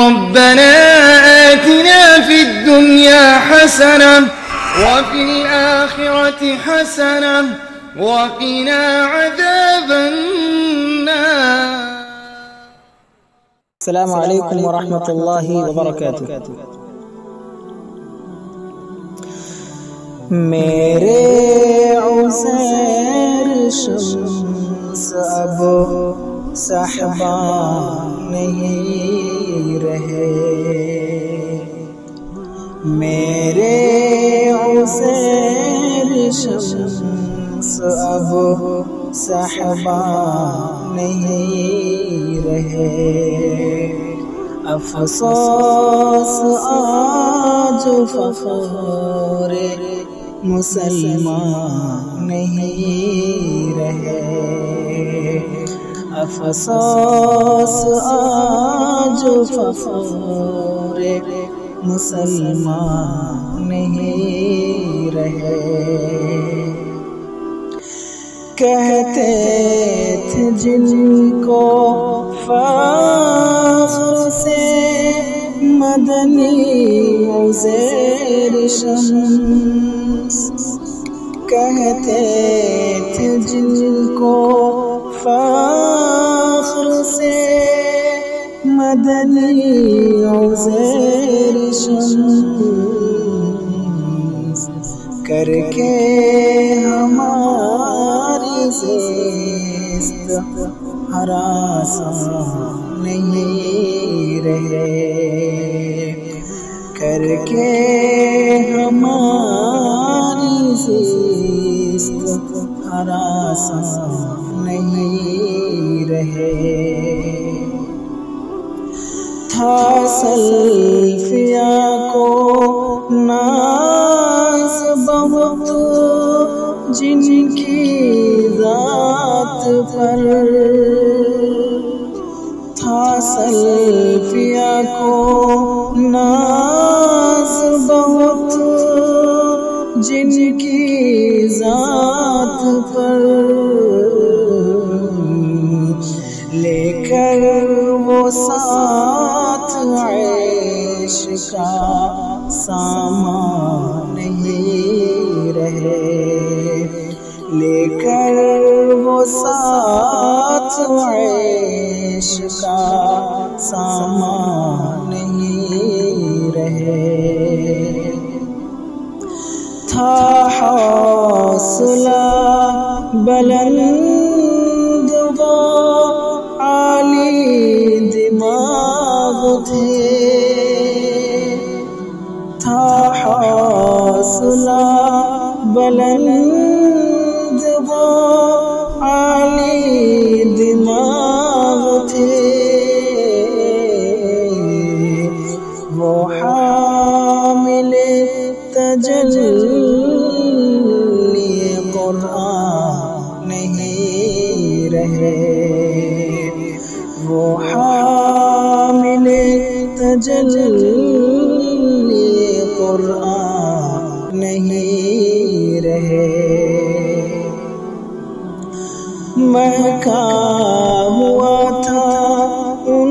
ربنا آتنا في الدنيا حسنة وفي الآخرة حسنة وقنا عذاب النار. السلام علیکم ورحمۃ اللہ وبرکاتہ. میرے عزیر شمس اب صحبا نہیں رہے، میرے عزیر شمس اب صحبا نہیں رہے. افسوس آج فخر مسلمان نہیں رہے. افسوس آج فخر مسلمان نہیں رہے. کہتے تھے جن کو فخر سے مدنی عزیر شمس، کہتے تھے جن کو فخر سے مدنی عزیر شمس، کر کے ہماری زیست ہراساں نہیں رہے، کر کے ہماری زیست ہراساں نہیں رہے. تھا سلفیا کو ناز بہت جن کی ذات پر، تھا سلفیا کو ناز بہت جن کی ذات پر، لے کر وہ ساتھ عیش کا سامان نہیں رہے، لے کر وہ ساتھ عیش کا سامان نہیں رہے. تھا حوصلہ بلند و عالی دماغ تھے، تھا حوصلہ بلند و عالی دماغ تھے، وہ حامل تجلی قرآن نہیں رہے، وہ حامل تجلی قرآن نہیں رہے. مہکا ہوا تھا ان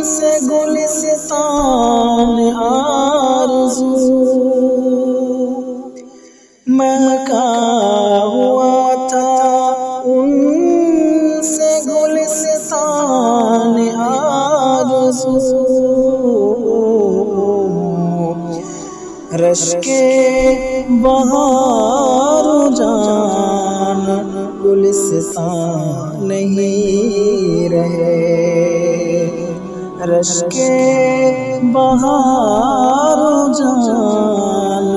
سے گلستان آرزو، مہکا ہوا تھا ان سے گلستان آرزو، رشکے بہار جان گلستان نہیں رہے، رشکے بہار جان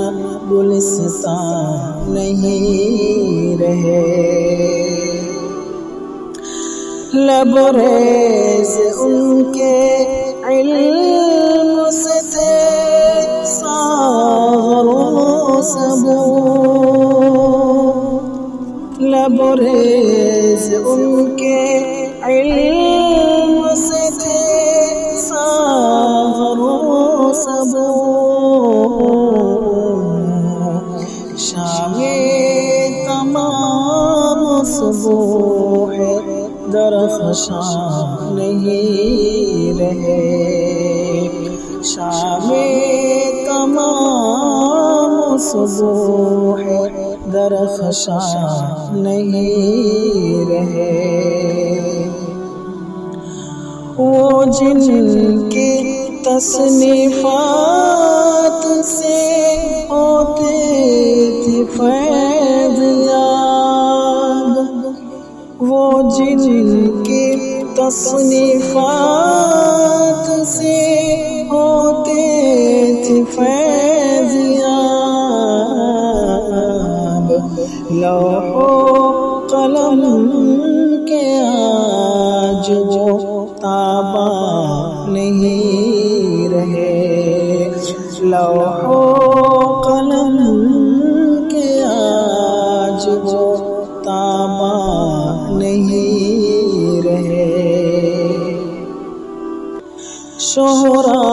گلستان نہیں رہے. لبریز ان کے علم سے تھے ساغروں سبو، لبریز ان کے علم سے تھے ساغروں سبو، شام تمام صبح درخشاں نہیں رہے. شام تمام صبح درخشاں نہیں رہے، وہ جن کی تصنیفات سے ہوتے تھے فیض یاب، وہ جن کی تصنیفات سے ہوتے تھے فیض یاب، لوح و قلم کے آج وہ تابع نہیں رہے، لوح و قلم کے آج وہ تابع نہیں رہے، شہرا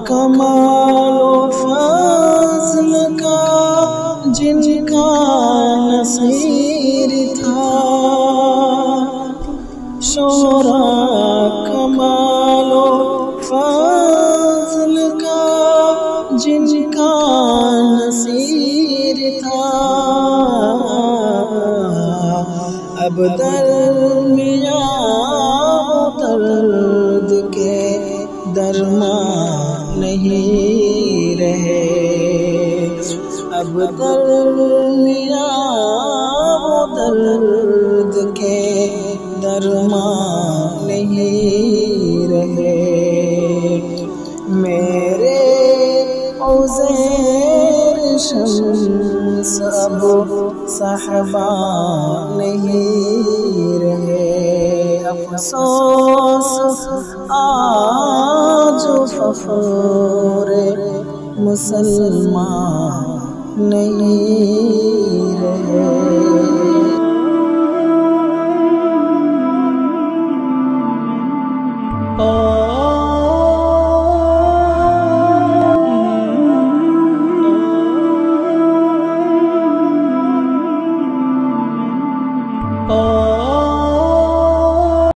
کمال و فضل کا جن کا نصیر تھا، شہرا کمال و فضل کا جن کا نصیر تھا، اب درمیان درد کے درمان نہیں رہے، اب درمیان درد کے درمان نہیں رہے، میرے عزیر شمس اب صحبا نہیں رہے، افسوس آج فخر مسلمان نہیں رہے۔